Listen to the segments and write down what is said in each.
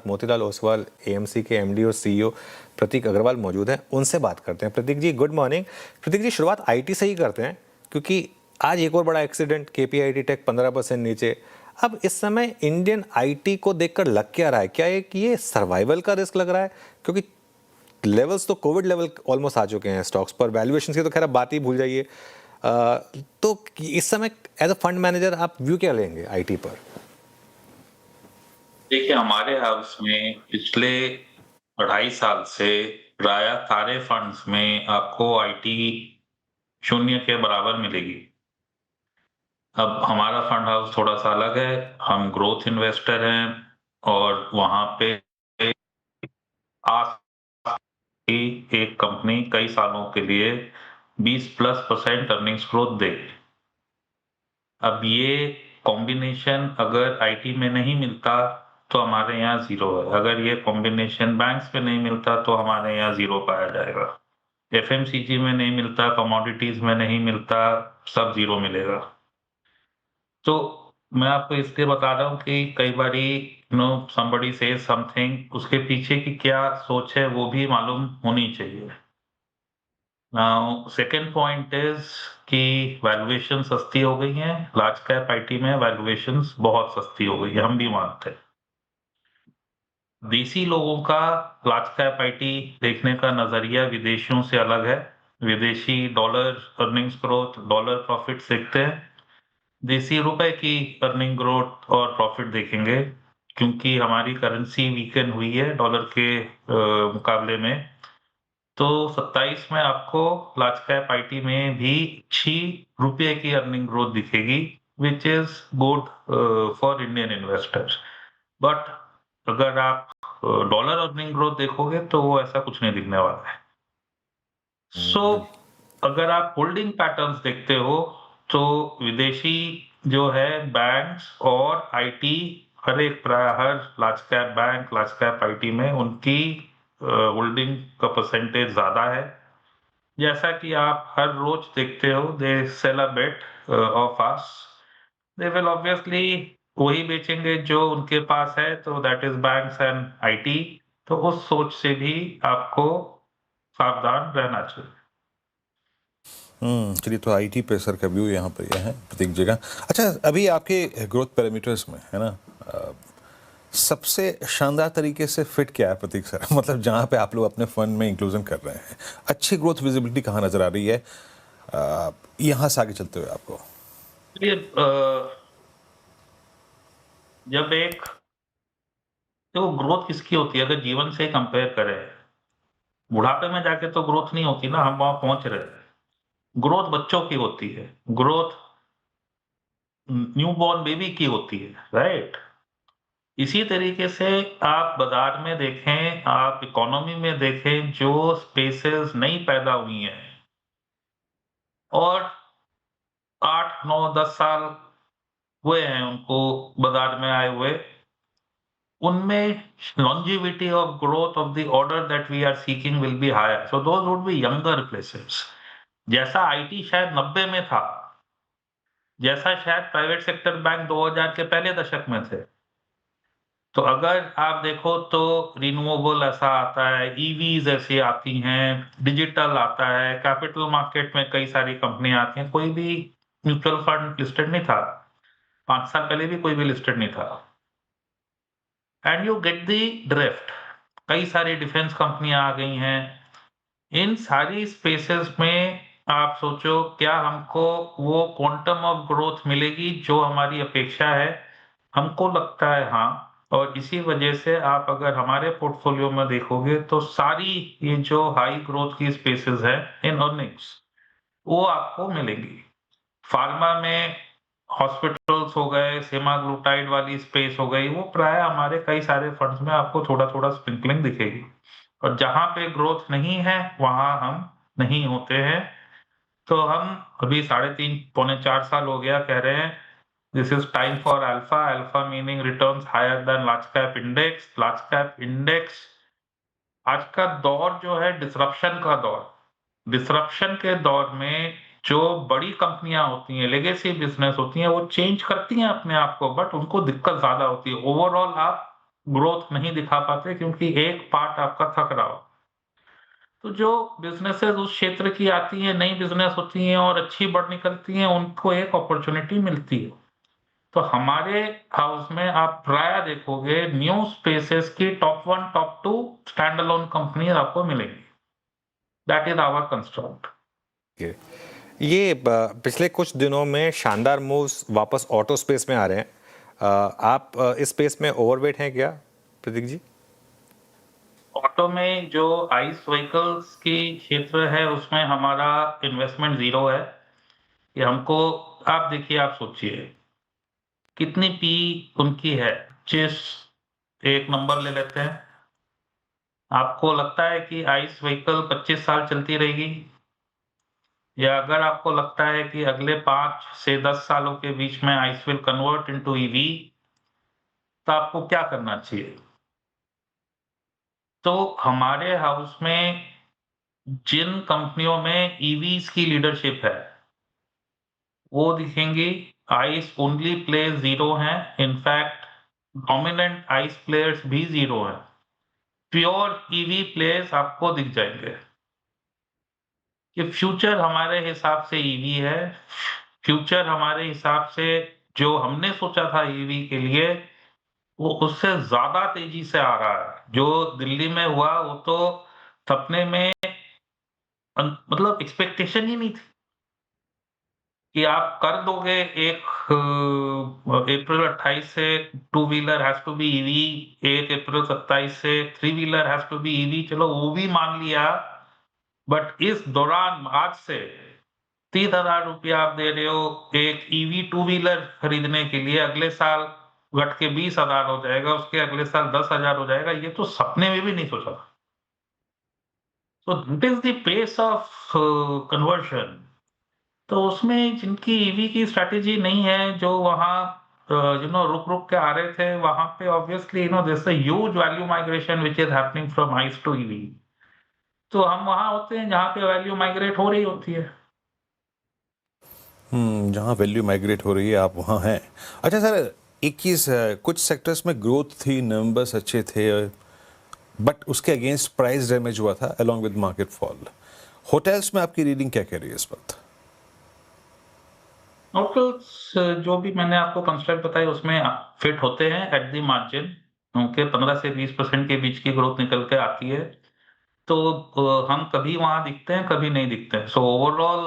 साथ मोतीलाल ओसवाल एएमसी के एमडी और सीईओ प्रतीक अग्रवाल मौजूद हैं, उनसे बात करते हैं। प्रतीक जी, गुड मॉर्निंग। प्रतीक जी, शुरुआत आईटी से ही करते हैं, क्योंकि आज एक और बड़ा एक्सीडेंट, केपीआईटी टेक 15% नीचे। अब इस समय इंडियन आईटी को देखकर लग क्या रहा है? क्या ये सर्वाइवल का रिस्क लग रहा है? क्योंकि लेवल्स तो कोविड लेवल ऑलमोस्ट आ चुके हैं स्टॉक्स पर। वैल्यूएशन की तो खैर आप बात ही भूल जाइए। तो इस समय एज अ फंड मैनेजर आप व्यू क्या लेंगे आईटी पर? देखिए, हमारे हाउस में पिछले 2.5 साल से प्राय सारे फंड्स में आपको आईटी शून्य के बराबर मिलेगी। अब हमारा फंड हाउस थोड़ा सा अलग है, हम ग्रोथ इन्वेस्टर हैं और वहां पे आज की एक कंपनी कई सालों के लिए 20+% अर्निंग्स ग्रोथ दे। अब ये कॉम्बिनेशन अगर आईटी में नहीं मिलता तो हमारे यहाँ जीरो है। अगर ये कॉम्बिनेशन बैंक्स में नहीं मिलता तो हमारे यहाँ जीरो पाया जाएगा। एफएमसीजी में नहीं मिलता, कमोडिटीज में नहीं मिलता, सब जीरो मिलेगा। तो मैं आपको इसलिए बता रहा हूँ कि कई बारी somebody says something, उसके पीछे की क्या सोच है वो भी मालूम होनी चाहिए। नाउ सेकंड पॉइंट इज कि वैल्यूएशन सस्ती हो गई है। लार्ज कैप आईटी में वैल्यूएशंस बहुत सस्ती हो गई है, हम भी मानते हैं। देसी लोगों का लार्ज कैप आईटी देखने का नजरिया विदेशियों से अलग है। विदेशी dollar earnings growth, dollar profit देखते हैं, देसी रुपए की अर्निंग ग्रोथ और प्रॉफिट देखेंगे। क्योंकि हमारी करेंसी वीकन हुई है डॉलर के मुकाबले में, तो 27 में आपको लार्ज कैप आईटी में भी ₹6 की अर्निंग ग्रोथ दिखेगी, which is good for Indian investors. But अगर आप डॉलर अर्निंग ग्रोथ देखोगे तो वो ऐसा कुछ नहीं दिखने वाला है। सो अगर आप होल्डिंग पैटर्न्स देखते हो तो विदेशी जो है बैंक्स और IT, her large cap bank, large cap IT में उनकी होल्डिंग का परसेंटेज ज्यादा है। जैसा कि आप हर रोज देखते हो, they sell a bet of us, they will obviously वही बेचेंगे जो उनके पास है, तो that is banks and IT. तो उस सोच से भी आपको सावधान रहना चाहिए। चलिए, तो आईटी पे सर का व्यू यहाँ पर यह है प्रतीक जी का। अच्छा, अभी आपके ग्रोथ पैरामीटर्स में है ना, सबसे शानदार तरीके से फिट क्या है प्रतीक सर? मतलब जहाँ पे आप लोग अपने फंड में इंक्लूजन कर रहे हैं, अच्छी ग्रोथ विजिबिलिटी कहाँ नजर आ रही है यहाँ से आगे चलते हुए आपको? चलिए, जब एक तो ग्रोथ किसकी होती है अगर जीवन से कंपेयर करें, बुढ़ापे में जाके तो ग्रोथ नहीं होती ना, हम वहां पहुंच रहे हैं। ग्रोथ बच्चों की होती है, ग्रोथ न्यूबॉर्न बेबी की होती है, राइट? इसी तरीके से आप बाजार में देखें, आप इकोनॉमी में देखें, जो स्पेसेस नई पैदा हुई हैं और 8, 9, 10 साल हुए हैं उनको बाजार में आए हुए, उनमें longevity of growth of the order that we are seeking will be higher. So those would be younger places. जैसा आईटी शायद 90 में था, जैसा शायद प्राइवेट सेक्टर बैंक 2000 के पहले दशक में थे। तो अगर आप देखो तो रिन्यूएबल ऐसा आता है, ईवीज ऐसी आती हैं, डिजिटल आता है, कैपिटल मार्केट में कई सारी कंपनियां आती हैं। कोई भी म्यूचुअल फंड लिस्टेड नहीं था, 5 साल पहले भी कोई भी लिस्टेड नहीं था। And you get the drift. कई सारी डिफेंस कंपनियां आ गई हैं। इन सारी स्पेसेस में आप सोचो, क्या हमको वो क्वांटम ऑफ ग्रोथ मिलेगी जो हमारी अपेक्षा है? हमको लगता है हाँ। और इसी वजह से आप अगर हमारे पोर्टफोलियो में देखोगे तो सारी ये जो हाई ग्रोथ की स्पेसेस है इन अर्निंग्स, वो आपको मिलेंगी। फार्मा में हॉस्पिटल्स हो गए, सेमाग्लूटाइड वाली स्पेस हो गई, वो प्राय हमारे कई सारे फंड्स में आपको थोड़ा-थोड़ा स्प्रिंकलिंग दिखेगी। और जहाँ पे ग्रोथ नहीं है, वहाँ हम नहीं होते हैं। तो हम अभी 3.5 पौने 4 साल हो गया कह रहे हैं, this is time for alpha. Alpha meaning returns higher than large cap index. Large cap index, आज का दौर जो है डिसरप्शन का दौर। डिसरप्शन के दौर में जो बड़ी कंपनियां होती हैं, लेगेसी बिजनेस होती हैं, वो चेंज करती हैं अपने आप को, बट उनको दिक्कत ज्यादा होती है। ओवरऑल आप ग्रोथ नहीं दिखा पाते क्योंकि एक पार्ट आपका थक रहा हो। तो जो बिज़नेसेस उस क्षेत्र की आती हैं, नई बिज़नेस होती हैं और अच्छी बढ़ निकलती हैं, उनको एक अपॉर्च्युनिटी मिलती है। तो हमारे हाउस में आप प्रायः देखोगे न्यू स्पेसेस की top 1, top 2 stand alone companies आपको मिलेंगी। That is our construct. ये पिछले कुछ दिनों में शानदार मूव्स वापस ऑटो स्पेस में आ रहे हैं। आप इस स्पेस में ओवरवेट हैं क्या प्रतीक जी? ऑटो में जो आइस व्हीकल्स की क्षेत्र है, उसमें हमारा इन्वेस्टमेंट ज़ीरो है। कि हमको आप देखिए, आप सोचिए कितनी पी उनकी है। 25 एक नंबर ले लेते हैं। आपको लगता है कि आइस व्हीकल 25 साल चलती रहेगी? या अगर आपको लगता है कि अगले 5 से 10 सालों के बीच में ice will convert into EV, तो आपको क्या करना चाहिए? तो हमारे हाउस में जिन कंपनियों में ईवीज़ की लीडरशिप है, वो दिखेंगी। आइस ओनली प्लेयर्स ज़ीरो हैं। इनफैक्ट डोमिनेंट आइस प्लेयर्स भी ज़ीरो हैं। प्योर ईवी प्लेयर्स आपको दिख जाएँगे। कि फ्यूचर हमारे हिसाब से ईवी है। फ्यूचर हमारे हिसाब से जो हमने सोचा था ईवी के लिए, वो उससे ज़्यादा तेज़ी से आ रहा है। जो दिल्ली में हुआ, वो तो सपने में मतलब एक्सपेक्टेशन ही नहीं थी कि आप कर दोगे। एक अप्रैल 28 से two wheeler has to be EV, 1 अप्रैल 27 से three wheeler has to be EV, चलो वो भी मान लिया। बट इस दौरान आज से 30,000 रुपया आप दे रहे हो एक ईवी टू व्हीलर खरीदने के लिए, अगले साल घट के 20,000 हो जाएगा, उसके अगले साल 10,000 हो जाएगा। ये तो सपने में भी नहीं सोचा था। So that is the pace of conversion. तो उसमें जिनकी ईवी की स्ट्रैटेजी नहीं है, जो वहाँ रुक-रुक के आ रहे थे, वहाँ पे obviously there is a huge value migration which is happening from ICE to EV. तो हम वहाँ होते हैं जहाँ पे वैल्यू माइग्रेट हो रही होती है। जहाँ वैल्यू माइग्रेट हो रही है आप वहाँ हैं। अच्छा सर, एक चीज़ कुछ सेक्टर्स में ग्रोथ थी, नंबर्स अच्छे थे, बट उसके अगेंस्ट प्राइस डैमेज हुआ था along with market fall. Hotels में आपकी रीडिंग क्या कह रही है इस वक्त? होटल्स जो भी मैंने आपको कंस्ट्रक्ट बताई, उसमें फिट होते हैं एट द मार्जिन। उनके 15 से 20% के बीच की ग्रोथ निकल के आती है। तो हम कभी वहाँ दिखते हैं, कभी नहीं दिखते हैं। सो ओवरऑल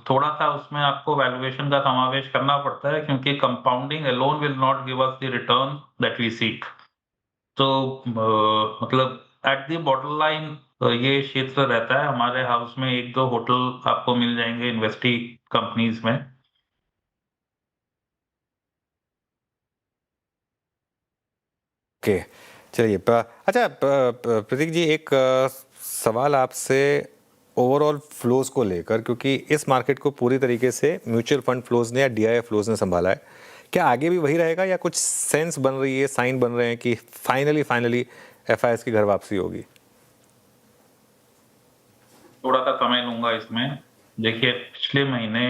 थोड़ा-सा उसमें आपको वैल्यूएशन का समावेश करना पड़ता है, क्योंकि compounding alone will not give us the return that we seek. तो मतलब एट द बॉटम लाइन ये क्षेत्र रहता है। हमारे हाउस में 1-2 होटल आपको मिल जाएँगे इन्वेस्टी कंपनीज़ में। ओके, चलिए अच्छा प्रतीक जी, एक सवाल आपसे ओवरऑल फ्लोज को लेकर, क्योंकि इस मार्केट को पूरी तरीके से म्यूचुअल फंड फ्लोज ने या डीआईए फ्लोज ने संभाला है। क्या आगे भी वही रहेगा, या कुछ सेंस बन रही है, साइन बन रहे हैं कि फाइनली फाइनली एफआईएस की घर वापसी होगी? थोड़ा-सा समय लूँगा इसमें। देखिए, पिछले महीने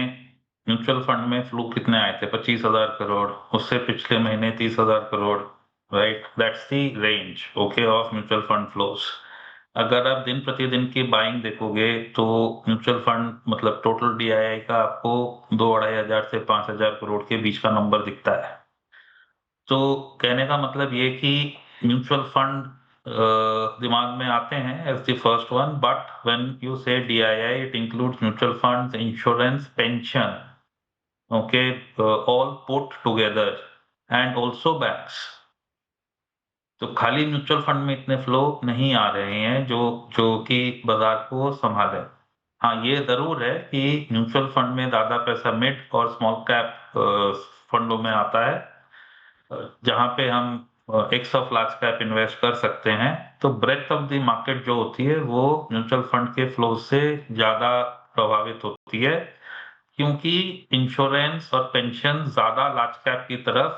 म्यूचुअल फंड में फ्लो कितने आए थे? 25,000 करोड़। उससे पिछले महीने 30,000 crore, right? That's the range, okay, of mutual fund flows. अगर आप दिन-प्रतिदिन की बाइंग देखोगे, तो म्यूचुअल फंड मतलब टोटल डीआईआई का आपको 2 ढाई हज़ार से 5,000 करोड़ के बीच का नंबर दिखता है। तो कहने का मतलब ये कि म्यूचुअल फंड दिमाग में आते हैं as the first one, but when you say DII, it includes mutual funds, insurance, pension, okay, all put together, and also banks. तो खाली म्यूचुअल फंड में इतने फ्लो नहीं आ रहे हैं जो जो कि बाजार को संभाले। हाँ, ये जरूर है कि म्यूचुअल फंड में ज्यादा पैसा मिड और स्मॉल कैप फंडों में आता है, जहाँ पे हम x of large cap invest कर सकते हैं। तो ब्रेथ ऑफ द मार्केट जो होती है, वो म्यूचुअल फंड के फ्लो से ज्यादा प्रभावित होती है, क्योंकि इंश्योरेंस और पेंशन ज्यादा लार्ज कैप की तरफ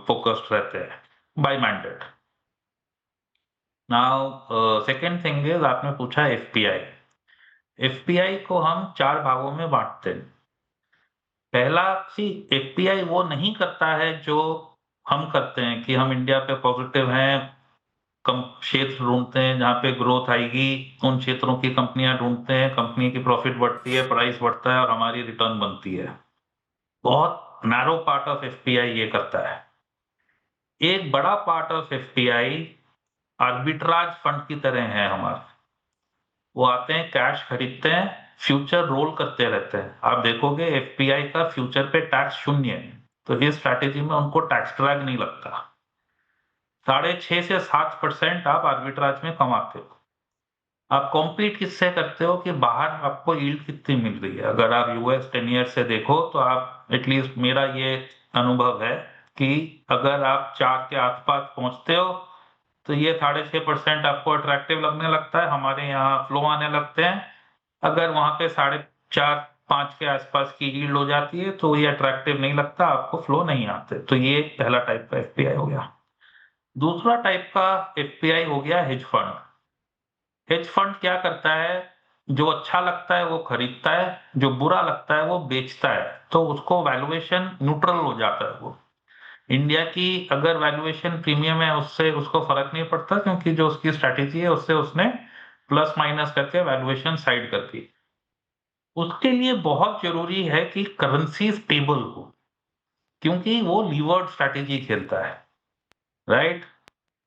फोकस्ड रहते हैं by mandate. Now second thing is, आपने पूछा एफपीआई। एफपीआई को हम 4 भागों में बांटते हैं। पहला, सी, एफपीआई वो नहीं करता है जो हम करते हैं कि हम इंडिया पे पॉजिटिव हैं, कम क्षेत्र ढूंढते हैं जहां पे ग्रोथ आएगी, उन क्षेत्रों की कंपनियां ढूंढते हैं, कंपनी की प्रॉफिट बढ़ती है, प्राइस बढ़ता है और हमारी रिटर्न बनती है। बहुत नैरो पार्ट ऑफ एफपीआई ये करता है। एक बड़ा part of FPI arbitrage fund की तरह है हमारा। वो आते हैं, कैश खरीदते हैं, फ्यूचर रोल करते रहते हैं। आप देखोगे एफपीआई का फ्यूचर पे टैक्स 0 है, तो इस स्ट्रैटेजी में उनको टैक्स ड्रैग नहीं लगता। 6.5 से 7% आप आर्बिट्राज में कमाते हो। आप कॉम्पीट किससे करते हो कि बाहर आपको यील्ड कितनी मिल रही है। अगर आप यूएस 10 ईयर से देखो तो आप, एटलीस्ट मेरा ये अनुभव है कि अगर आप 4 के आसपास पहुंचते हो तो ये 6.5% आपको अट्रैक्टिव लगने लगता है, हमारे यहाँ फ्लो आने लगते हैं। अगर वहां पे 4.5-5 के आसपास की यील्ड हो जाती है तो ये अट्रैक्टिव नहीं लगता, आपको फ्लो नहीं आते। तो ये पहला टाइप का एफपीआई हो गया। दूसरा टाइप का एफपीआई हो गया हेज फंड। हेज फंड क्या करता है, जो अच्छा लगता है वो खरीदता है, जो बुरा लगता है वो बेचता है, तो उसको वैल्यूएशन न्यूट्रल हो जाता है। वो इंडिया की अगर वैल्यूएशन प्रीमियम है उससे उसको फर्क नहीं पड़ता, क्योंकि जो उसकी स्ट्रैटेजी है उससे उसने प्लस माइनस करके वैल्यूएशन साइड कर दी। उसके लिए बहुत जरूरी है कि करेंसी स्टेबल हो, क्योंकि वो लीवर्ड स्ट्रैटेजी खेलता है, राइट।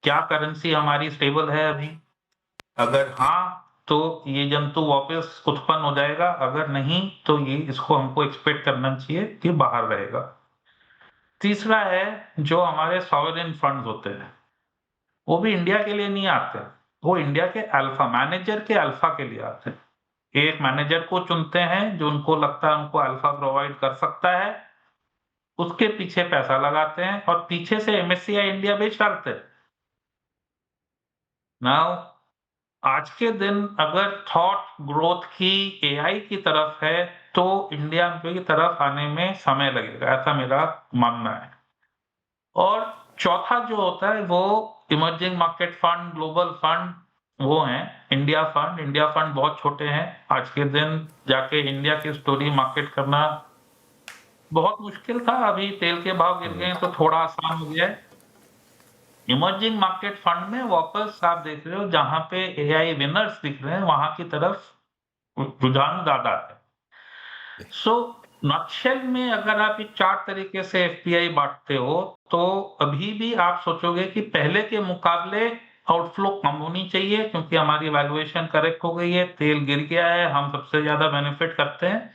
क्या करेंसी हमारी स्टेबल है अभी? अगर हाँ तो ये जंतु वापस उत्पन्न हो जाएगा, अगर नहीं तो ये इसको हमको एक्सपेक्ट करना चाहिए कि बाहर रहेगा। तीसरा है जो हमारे सॉवरेन फंड्स होते हैं, वो भी इंडिया के लिए नहीं आते, वो इंडिया के अल्फा मैनेजर के अल्फा के लिए आते हैं। एक मैनेजर को चुनते हैं जो उनको लगता है उनको अल्फा प्रोवाइड कर सकता है, उसके पीछे पैसा लगाते हैं और पीछे से एमएससीआई इंडिया बेच डालते हैं। नाउ आज के दिन अगर थॉट ग्रोथ की एआई की तरफ है तो इंडिया की तरफ आने में समय लगेगा, ऐसा मेरा मानना है। और चौथा जो होता है वो emerging market fund, global fund, वो हैं। इंडिया फंड बहुत छोटे हैं। आज के दिन जाके इंडिया की स्टोरी मार्केट करना बहुत मुश्किल था, अभी तेल के भाव गिर गए तो थोड़ा आसान हो गया है। इमर्जिंग मार्केट फंड में वापस आप देख रहे हो जहां पे एआई विनर्स दिख रहे हैं वहां की तरफ रुझान ज्यादा है। सो नक्शल में अगर आप ये 4 तरीके से एफपीआई बांटते हो तो अभी भी आप सोचोगे कि पहले के मुकाबले आउटफ्लो कम होनी चाहिए, क्योंकि हमारी वैल्यूएशन करेक्ट हो गई है, तेल गिर गया है, हम सबसे ज्यादा बेनिफिट करते हैं।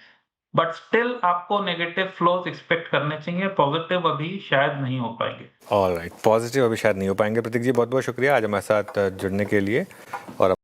बट स्टिल आपको नेगेटिव फ्लोज एक्सपेक्ट करने चाहिए, पॉजिटिव अभी शायद नहीं हो पाएंगे। ऑलराइट, पॉजिटिव अभी शायद नहीं हो पाएंगे। प्रतीक जी बहुत बहुत शुक्रिया आज हमारे साथ जुड़ने के लिए। और